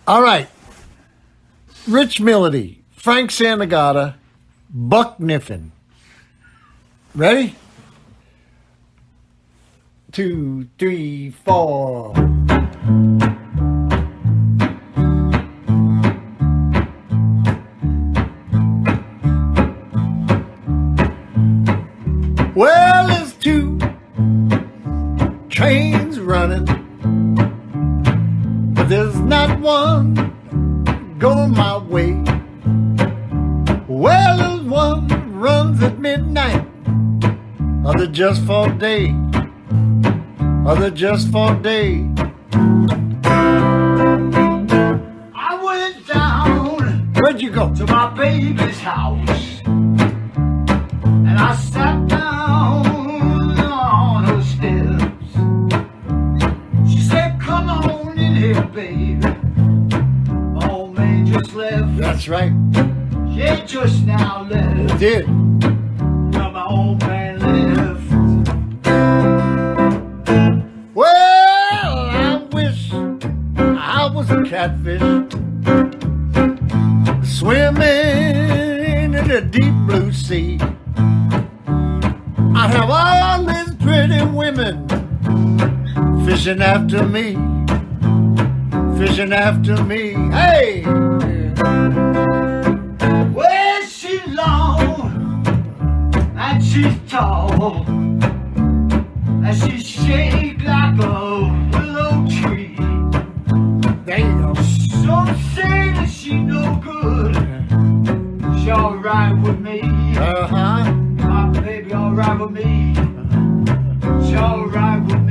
All right. Rich Milite, Frank Santagada, Buck Kniffin. Ready? 2, 3, 4. Well, there's 2 trains running, but there's not one going my way. Well, there's one that runs at midnight, other just for day, other just for day. I went down. Where'd you go? To my baby's house, and I sat down on her steps. She said, "Come on in here, baby. My old man just left." That's right. Yeah, just now left. Did. Well, my old man left. Well, I wish I was a catfish swimming in the deep blue sea. I'd have all these pretty women fishing after me, fishing after me. Hey! Well, she's long and she's tall, and she shake like a willow tree. There you go. Some say that she no good. She alright with me. Uh-huh. My baby alright with me. She alright with me.